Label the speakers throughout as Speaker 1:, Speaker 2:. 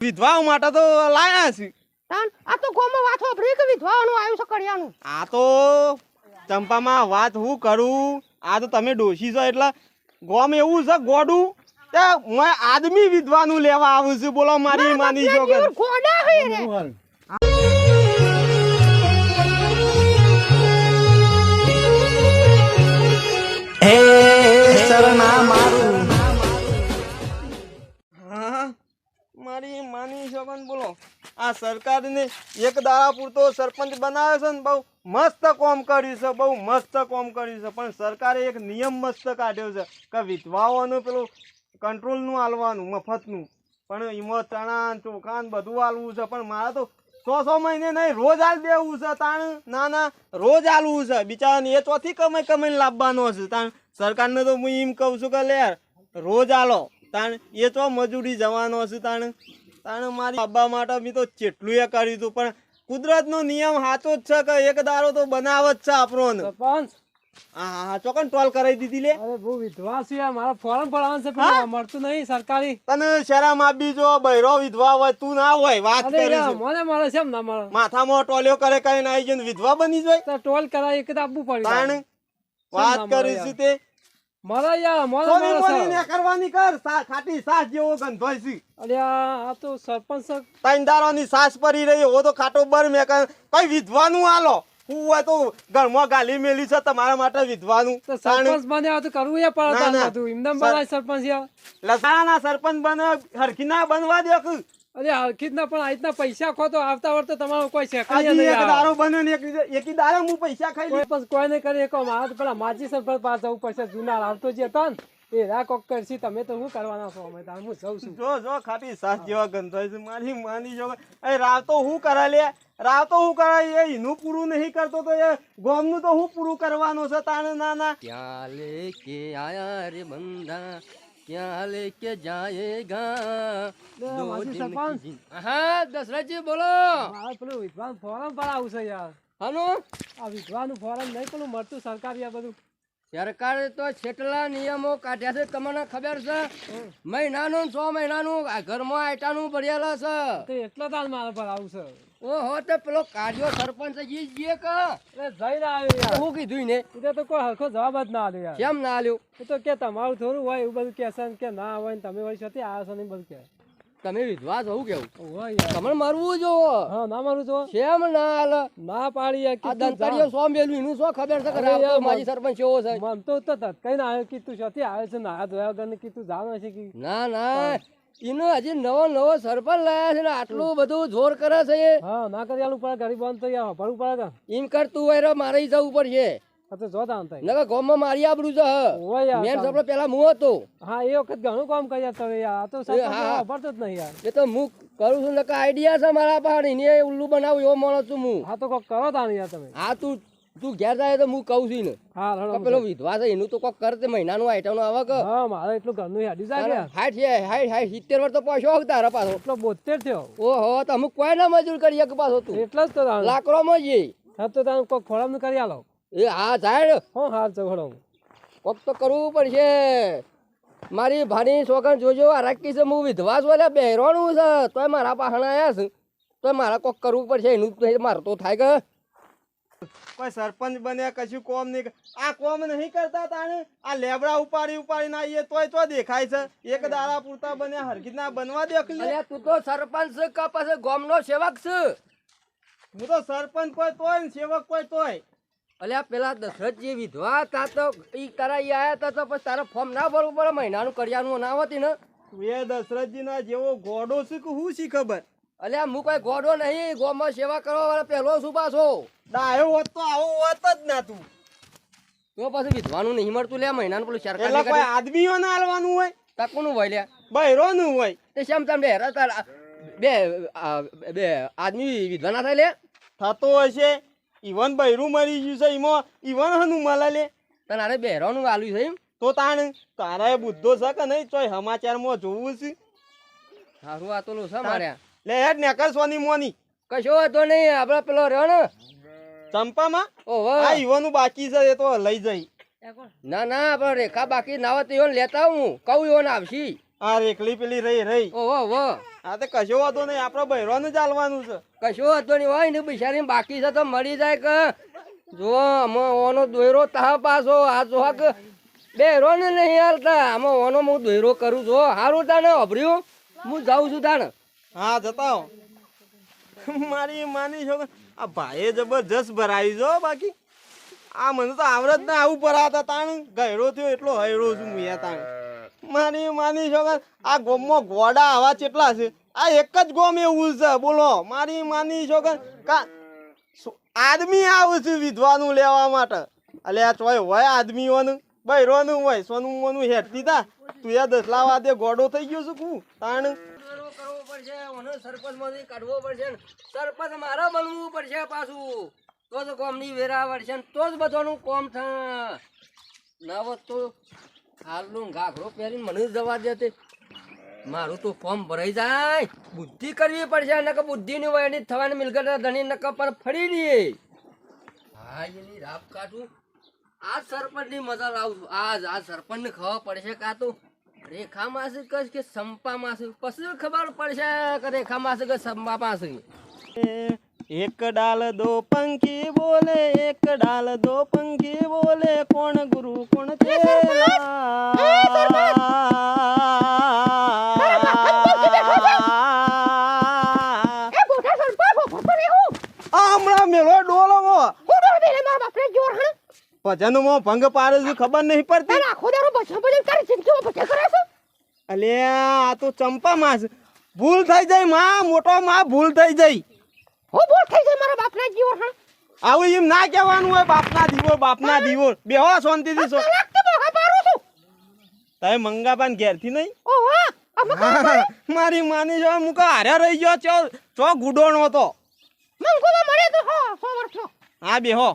Speaker 1: વિધવાઓ માટે તો લાયા છે.
Speaker 2: આ તો ગોમાં વાત વાપરી કે વિધવાનું આવ્યું છે કડિયાનું.
Speaker 1: આ તો ચંપામાં વાત હું કરું, આ તો તમે ડોશી છો એટલે ગોમ એવું છે ગોડું તે હું આદમી વિધવાનું લેવા આવું છું. બોલો મારી માની છો કે
Speaker 2: ગોડા હે રે.
Speaker 1: શરણા મારું હા મારી માની છો કે બોલો આ સરકારને એક દાડા પૂરતો સરપંચ બનાવ્યો છે ને બહુ મસ્ત કામ કર્યું છે, બહુ મસ્ત કામ કર્યું છે. પણ સરકારે એક નિયમ મસ્ત કાઢ્યો છે કે વિધવાઓનું પેલું કંટ્રોલનું આલવાનું મફતનું, પણ એમાં ચણા ચોખા બધું આલવું છે. પણ મારે તો 100 મહિને નહીં રોજ આલ દેવું છે તાણ. ના રોજ આલવું છે બિચારાને. એ ચોથી કમાઈને લાવવાનો છે તાણ. સરકારને તો હું એમ કહું છું કે લે રોજ આલો તાણ. એ તો મજૂરી જવાનો છે તાણ. મારી બાબા માટે મેં તો કેટલું એ કર્યું હતું, પણ કુદરતનો નિયમ સાચો જ છે કે એક દારો તો બનાવ જ છે આપણો.
Speaker 3: સરપંચ
Speaker 1: હા ચોકન ટોલ કરાવી દીધી લે.
Speaker 3: અરે બહુ વિધવા છે યાર, મારા ફોર્મ ભરવાનું છે પણ મળતું નહીં સરકારી.
Speaker 1: તને શરમ આપી જો બૈરો વિધવા હોય તું ના હોય વાત
Speaker 3: અરે
Speaker 1: કરી
Speaker 3: યાર મને મળે છે એમ ના મળે.
Speaker 1: માથામાં ટોલ્યો કરે કઈ ના આવી વિધવા બની જાય
Speaker 3: તો ટોલ કરાવી એક આપવું પડ્યું.
Speaker 1: તાણ વાત કરીશું તે
Speaker 3: મળે યાર મળે
Speaker 1: સોની
Speaker 3: મળે
Speaker 1: મોની
Speaker 3: છે.
Speaker 1: ને કરવાની કર ખાટી સાસ જેવો ગંધોય છે.
Speaker 3: અરે આ તો સરપંચ છે.
Speaker 1: તૈનદારોની સાસ પરી રહી હો તો ખાટો બર મે કઈ વિધવાનું આલો હું હોય તો ઘરમાં ગાલી મેલી છે તમારા માટે વિધવાનું.
Speaker 3: તો સરપંચ બન્યા તો કરવું એ પડે
Speaker 1: ના, ના.
Speaker 3: તાર બધું એમનેમ બનાય સરપંચ યાર.
Speaker 1: લસાણા સરપંચ બને હરખી ના બનવા દે કે
Speaker 3: અરે હરખી જ ના પણ આ રીતના પૈસા ખો તો આવતા વર્ષે તમારો કોઈ શેકાય
Speaker 1: હજી
Speaker 3: નહીં
Speaker 1: એક
Speaker 3: યાર.
Speaker 1: દારો બને ને એકી દારો હું પૈસા ખાઈ લઉં.
Speaker 3: કોઈ કોઈ નહીં કરી શકો. મારે તો પેલા માજી સરપંચ પાસે જવું પડશે. જૂના આવતો જે હતા ને એ રા કોક કરશી. તમે તો શું કરવાના છો? અમે તાર હું જઉં છું.
Speaker 1: જો ખાટી સાસ જેવા ગંધોય છે મારી માની જો. એ રાવ તો હું કરા લે રાવ તો હું કરાય એ એનું પૂરું નહીં કરતો તો એ ગોમનું તો હું પૂરું કરવાનું છે તાણ. ના
Speaker 4: क्या लेके आया रे बंदा क्या लेके जाएगा दो
Speaker 3: માજી
Speaker 4: दिन
Speaker 3: સરપંચ
Speaker 4: की हाँ दशरथजी बोलो
Speaker 3: મારે પેલું વિધવાનું ફોરમ ભરાવું છે યાર.
Speaker 4: હાલો
Speaker 3: આ વિધવાનું ફોરમ નહીં પેલું મળતું સરકારી આ બધું.
Speaker 4: સરકારે તો છેટલા નિયમો કાઢ્યા છે તમને ખબર છે? મહિનાનું 6 મહિનાનું આ ઘરમાં આયટાનું ભરેલા છે.
Speaker 3: તો એટલો તાલ મારે ભરાવું છે.
Speaker 4: ઓહો તો પેલો કાઢ્યો સરપંચ ઈ જ જે કે
Speaker 3: એટલે જઈને આવ્યો યાર.
Speaker 4: શું કીધું ને
Speaker 3: એટલે તો કોઈ હરખો જવાબ જ ના આલ્યો યાર.
Speaker 4: કેમ ના આલ્યો?
Speaker 3: એ તો કે તમારું થોડું હોય એવું બધું કહેશે ને કે ના હોય ને તમે હોય છતી આવ્યા છો ને બધું કહે.
Speaker 4: તમે વિધવા છો કેવું?
Speaker 3: હોય યાર.
Speaker 4: તમને મરવું જોવો
Speaker 3: હા ના મારું તો
Speaker 4: કેમ ના હાલ?
Speaker 3: ના પાડી યાર.
Speaker 4: આ
Speaker 3: કીધું
Speaker 4: દંતરીઓ
Speaker 3: જા.
Speaker 4: સો મેલું એનું શું ખબર છે કે
Speaker 3: અરે
Speaker 4: રાવતો
Speaker 3: યાર,
Speaker 4: માજી સરપંચ એવો છે?
Speaker 3: મન તો કઈ ના આવ્યો કીધું છતી આવે છે ના ધોયા વગર ને કીધું જાણો છે કે
Speaker 4: ના ના એનો હજી નવો સરપંચ લાયા છે ને આટલું બધું જોર કરે છે એ.
Speaker 3: હા ના કરી આલું પડે ગરીબ તો યાર ભરવું પડે કે.
Speaker 4: એમ કરતું હોય રે મારે ઈ જવું પડશે.
Speaker 3: આ તો જો તાન થાય.
Speaker 4: નકર ગામમાં મારી આબરૂ છે.
Speaker 3: હોય યાર
Speaker 4: મેન
Speaker 3: તાન.
Speaker 4: સરપંચ પેલા હું હતો.
Speaker 3: હા એ વખત ઘણું કામ કર્યા તમે યાર. આ તો સરપંચ
Speaker 4: હા, હા.
Speaker 3: વાપરતો જ નહીં યાર.
Speaker 4: એ તો હું કરું છું નકર આઈડિયા છે મારા પાસે એને ઉલ્લુ બનાવું એવો માણસ છું હું.
Speaker 3: હા તો કોક કરો તાન યાર તમે.
Speaker 4: હા તું ઘેર જાય તો હું કહું છું ને
Speaker 3: હા
Speaker 4: કે
Speaker 3: રડો
Speaker 4: પેલો વિધવા છે એનું તો કોક કરતે મહિનાનું આઈટમ આવે કે
Speaker 3: હા મારે એટલું ઘરનું હેડી જાય કે યાર.
Speaker 4: 60 70 વર્ષ તો પૈસો હોય તારા પાછો.
Speaker 3: એટલો 72 થયો.
Speaker 4: ઓહો તો અમુક કોઈ ના મજૂર કરીએ કે પાછો તું
Speaker 3: એટલો જ તો તાન.
Speaker 4: લાકડોમાં જઈએ.
Speaker 3: હા તો તાન કોક ખોરામ કરી આલો.
Speaker 4: એ હા જાય
Speaker 3: હો હાર ચઘડો.
Speaker 4: કોક તો કરવું પડશે. મારી ભાની છોકરા જોજો આ રાખી છે હું વિધવા છું એટલે બહેરવાનું છે તોય મારા પાહણ આવ્યા છે તોય મારે કોક કરવું પડશે એનું તો મારે તો થાય કે
Speaker 1: કોઈ સરપંચ બન્યા કશું કોમ નહીં આ કોમ નહીં કરતા તાણે આ લેબડા ઉપાડીને આવીએ તોય તો દેખાય છે. એક દાડા પૂરતા બન્યા હરખી ના બનવા દે લે.
Speaker 4: અલ્યા તું તો સરપંચ છે કે પછી ગામનો સેવક છે?
Speaker 1: હું તો સરપંચ કોઈ તોય ને સેવક કોઈ તોય.
Speaker 4: અલ્યા પેલા દશરથજી વિધવા તા તો ઈ તારા ઈ આયા તા તો પછી તારે ફોર્મ ના ભરવું પડે મહિનાનું કરિયાનું ના હોતી ને?
Speaker 1: તું એ દશરથજી ના જેવો ગોડો છે કે હું શી ખબર.
Speaker 4: અલ્યા હું કોઈ ગોડો નહીં ગામમાં સેવા કરવા વાળો પહેલો છું પાછો.
Speaker 1: ડાયો હોત તો આવો હોત જ ના તું.
Speaker 4: તો પછી વિધવાનું નહીં મળતું લે મહિનાનું પેલું
Speaker 1: એટલે
Speaker 4: સરકાર
Speaker 1: કોઈ આદમીઓને આલવાનું હોય
Speaker 4: તકનું હોય લ્યા
Speaker 1: બૈરોનું હોય.
Speaker 4: તે શેમ તમે હેરા તારા બે આદમી વિધવા ના થાય લે
Speaker 1: થતો હશે ઈવન બૈરું મરી ગયું છે એમાં ઈવન હનું મળે લે.
Speaker 4: તને આને બહેરાનું આલ્યું છે એમ?
Speaker 1: તો તાણ તારા બુદ્ધો છે કે નહીં ચોય સમાચારમાં જોવું છે.
Speaker 4: સારું આ તો લો છે માર્યા
Speaker 1: લે હેડ નેકર સોની મોની
Speaker 4: કશો હતો નહીં આપડે પેલો રહ્યો ને
Speaker 1: ચંપામાં
Speaker 4: ઓહો
Speaker 1: આ ઈવાનું બાકી છે એ તો લઈ જઈ.
Speaker 4: ના ના આપડે રેખા બાકી ના હોય તો ઈવોને લેતા હું કહું ઈવોને આવશી.
Speaker 1: આ રેકલી પેલી રહી
Speaker 4: ઓહો ઓહો
Speaker 1: હા તે કશો વાંધો નહીં, આપણે બહેરોને ચાલવાનું છે.
Speaker 4: કશો હતો નહીં હોય ને બિચારી બાકી છે તો મળી જાય કે જો આમાં ઓનો દોયરો તા પાછો આ જો કે બેરો ને નહીં હાલતા આમાં ઓનો હું દોયરો કરું છું હારું તાને અભર્યું હું જાઉં છું તાને.
Speaker 1: હા જતા હો. મારી માની છો આ ભાઈએ જબરજસ્ત ભરાવી છો. બાકી આ મને તો આવડત ને આવું ભરાતા તાણ ગયડો થયો એટલો હૈરો છું હું તાણ. મારી માની છો આ ગોમમાં ગોડા આવા કેટલા છે? આ એક જ ગોમ એવું છે બોલો. મારી માની છો કા આદમી આવે છે વિધવાનું લેવા માટે. અલ્યા ચોય હોય આદમીઓનું બૈરોનું હોય સોનું મોનું હેઠતી તા તું એ દસલા વાદે ગોડો થઈ ગયો છું કું તાણ.
Speaker 4: કરવો પડશે ઓનો સરપંચ માંથી કાઢવો પડશે સરપંચ મારે બનવું પડશે પાછું તો જ કોમની વેરા વળશે ને તો જ બધાનું કોમ થાય. ના હોત તો હાલનું ઘાઘરો પહેરીને મને જવા દે મારું તો ફોર્મ ભરાઈ જાય. બુદ્ધિ કરવી પડશે નકર બુદ્ધિની હોય એની થવાની મિલકત ધણી નકર પર ફરી દઈએ. હા એની રાપ કાઢું આ સરપંચની મજા લાવું છું. આ સરપંચને ખબર પડશે કાં તો રેખા માસી કશ કે સંપા માસી પછી ખબર પડશે કે રેખા માસી કે સંપા માસી.
Speaker 1: એક ડાલ દો પંખી બોલે, એક ડાલ દો પંખી બોલે, કોણ ગુરુ કોણ હમણાં મેળો ડોલો ભજન માં ભંગ પાડે છે ખબર નહીં પડતી. અલ્યા આ તો ચંપા માસ ભૂલ થઈ જાય માં, મોટો માં ભૂલ થઈ જાય. આવું એમ ના કહેવાનું હોય. બાપના દીવો બાપના દીવો બેહો શાંતિથી છો. તમે મંગાબાન ઘેરથી નહીં મારી માની જો મુકા હારે રહી ગયો ચો ગુડો નો તો. હા બેહો.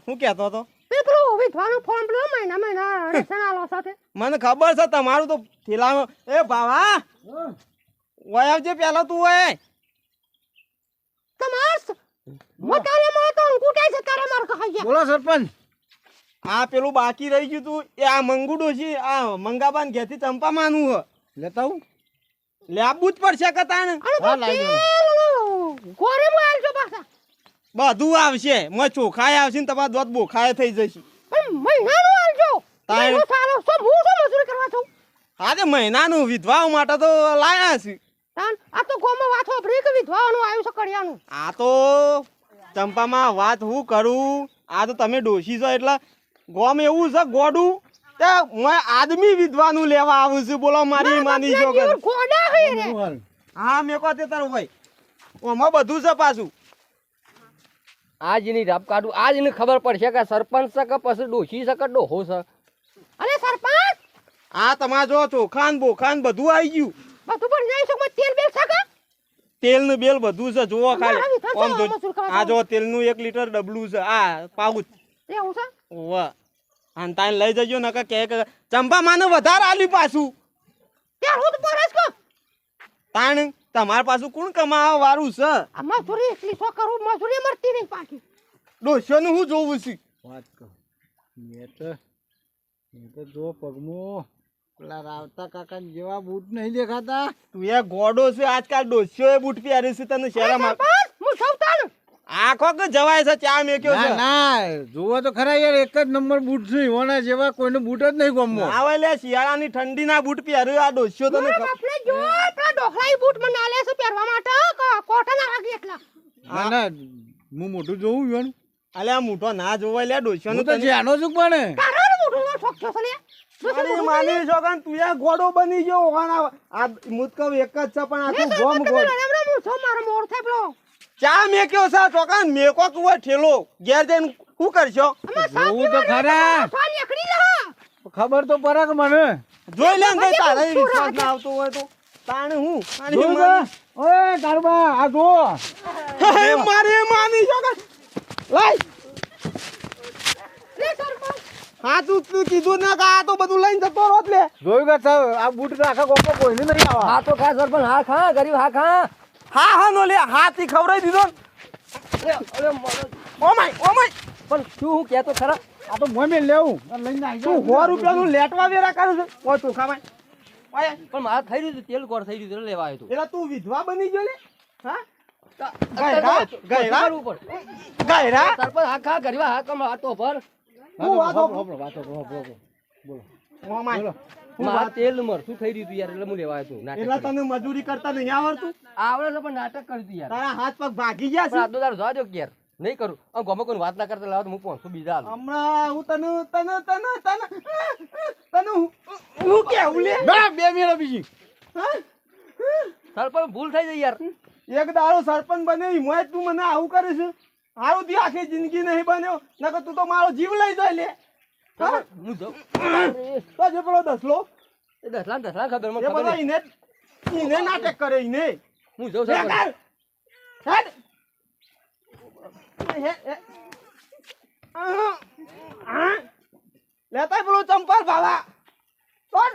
Speaker 1: શું કેતો હતો? મને ખબર છે તમારું તો થેલામાં. એ ભાવા ઓય આવજે પેલા તું હોય.
Speaker 5: બોલો સરપંચ.
Speaker 1: આ પેલું બાકી રહી ગયું તું એ આ મંગુડો છે. આ મંગાબાન ઘેરથી ચંપા માનું હ
Speaker 5: લેતા હું
Speaker 1: લેબુ જ પડશે કતાને. બધું આવશે મ ચોખાય આવશે ને તમારા દોત બોખાય થઈ જશે. હા તે મહિનાનું વિધવા માટે તો લાયા છે. આ તો ચંપામાં વાત હું કરું. આ તો તમે ડોશી છો એટલે ગોમ એવું છે ગોડું તે આદમી વિધવાનું લેવા આવું છું. બોલો મારી માની છો. હા મેકો તે તારું ભાઈ ઓમાં બધું છે પાછું.
Speaker 4: આજ એની રાપ કાઢું આજ એને ખબર પડશે કે સરપંચ છે કે પછી ડોશી છે કે ડોહો છે.
Speaker 1: આ તમારે જો ચોખાન બોખાન બધું આવી ગયું. તેલ નું બેલ બધું છે જોવો ખાલી. આમ જો આ જો તેલ નું 1 લીટર ડબલું છે. આ પાઉચ વાહ અને તાને લઈ જજો નકા કે ચંપા માને વધારે આલ્યું પાછું. તાણ તમાર પાછું કોણ કમાવા વાળું છે? ડોસ્યો નું હું જોવું છે?
Speaker 5: વાત કહું મેં તો જો પગમાં પેલા રાવતા કાકા જેવા બૂટ નહીં દેખાતા.
Speaker 1: તું એ ગોડો છે આજકાલ ડોસ્યો એ બૂટ પહેરે છે તને શહેરમાં આખો કે જવાય છે ચા મેક્યો છે.
Speaker 5: ના જોવો તો ખરા યાર એક જ નંબર બૂટ છે. ઓના જેવા કોઈને બૂટ જ નહીં ગમવો.
Speaker 1: આવે લે શિયાળાની ઠંડીના બૂટ પહેર્યો આ ડોસ્યો તને
Speaker 5: ના ના હું મોટું જોઉં યાર.
Speaker 1: અલે આ મૂઠો ના જોવાય લે ડોસ્યો
Speaker 5: હું તો જાનો છું પણ
Speaker 1: માની છોકરા તું એ ગોડો બની ગયો. આ મુતકવ એક જ છે પણ આખું ગોમ ગોડ ચા મેક્યો છે છોકરા. મેકો કુવા ઠેલો ઘેર જઈને શું કરશો?
Speaker 5: જોવું તો ખરા ખબર તો પડે કે મને
Speaker 1: જોઈ લે ભાઈ તારે વિશ્વાસ ના આવતો હોય તો તાણે હું
Speaker 5: જોયું તો? ઓય કારબા આ જો
Speaker 1: મારી માની છોકરા લાય. હા તું કીધું ના કે આ તો બધું લઈને જતો રોજ લે.
Speaker 5: જોયું કે સાહેબ આ બૂટ તો આખા ગોપો કોઈને નહીં આવા.
Speaker 4: હા તો ખા સરપંચ હા ખા ગરીબ હા ખા.
Speaker 1: હા હા નો લે હાથી ખવડાવી દીધો. ઓ માય
Speaker 4: પણ શું હું કહેતો ખરા
Speaker 5: આ તો મોમે લેવું અને લઈને આવી
Speaker 1: તું 100 રૂપિયાનું લેટવા વેરા કરે છે. ઓ ચોખા ભાઈ ઓય
Speaker 4: પણ મારે થઈ રહ્યું હતું તેલ કોર થઈ રહ્યું હતું એટલે લેવા આવ્યો
Speaker 1: એલા તું વિધવા બની ગયો ને હા
Speaker 4: હતો
Speaker 1: ગયરા ગયરા ગયરા
Speaker 4: સરપંચ આખા ગરીબા હા કમ વાતો પર
Speaker 1: હું વાતો
Speaker 5: બોલો
Speaker 1: મોમાય
Speaker 4: મારા તેલ મરસું થઈ રહ્યું હતું યાર એટલે હું લેવા આવ્યો હતું
Speaker 1: એલા
Speaker 4: નાટક
Speaker 1: તને મજૂરી કરતા નહીં આવડતું
Speaker 4: આવડે છે પણ નાટક કર્યું હતું યાર
Speaker 1: તારા હાથ પગ ભાગી ગયા
Speaker 4: પણ
Speaker 1: છે
Speaker 4: આજનો દાડો જવા દો કે યાર નહીં કરું આમ ગમે કોઈ વાત ના કરતા લાવો તો હું 500 બીજા આલું.
Speaker 1: હમણાં હું તને હું કેવું લે
Speaker 5: ના 2 મિનિટ બીજી
Speaker 1: હા?
Speaker 4: સરપંચ ભૂલ થઈ જાય યાર
Speaker 1: એક દાડો સરપંચ બને મોય તું મને આવું કરે છે હારું થી આખી જિંદગી નહીં બન્યો નકર તું તો મારો જીવ લઈ જાય લે હા?
Speaker 4: હું જાઉં
Speaker 1: તો જે પેલો દસલો
Speaker 4: એ દસલા ખબર મને
Speaker 1: એ
Speaker 4: ખબર
Speaker 1: બધા
Speaker 4: નહીં.
Speaker 1: ઈને નાટક કરે ઈને
Speaker 4: હું જાઉં
Speaker 1: લે
Speaker 4: સરપંચ
Speaker 1: કર. હેડ. હે. આ. લેતા પેલો ચંપલ ભાવા ચોર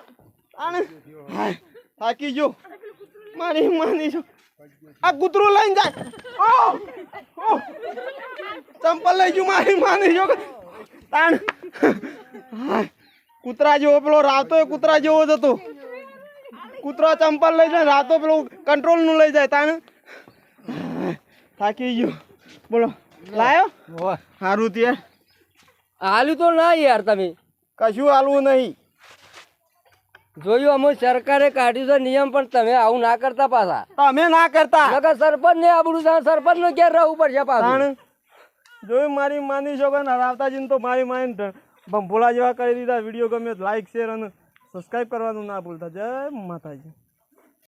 Speaker 1: આને હાય, થાકી ગયો મારી માની છો આ કૂતરું લઈને જાય ઓ ચંપલ લઈ ગયું મારી માની છો તાણ હાય, કૂતરા જેવો પેલો રાતો એ કૂતરા જેવો જ હતો કૂતરો ચંપલ લઈ જાય રાતો પેલું કંટ્રોલ નું લઈ જાય તાણ થાકી ગયો બોલો લાયો સારું તે
Speaker 4: હાલ્યું તો ના યાર તમે
Speaker 1: કશું હાલવું નહીં
Speaker 4: જોયું અમુક સરકારે કાઢ્યું છે નિયમ પણ તમે આવું ના કરતા પાછા
Speaker 1: તમે ના કરતા
Speaker 4: નકર સરપંચ ને આબડું છે સરપંચ નો ક્યારે રહેવું પડશે પાછું
Speaker 1: તાણ જોયું મારી માની છો કે રાવતાજીને તો મારી માની ભંભોલા જેવા કરી દીધા વિડીયો ગમે લાઈક શેર અને સબસ્ક્રાઈબ કરવાનું ના ભૂલતા જય માતાજી.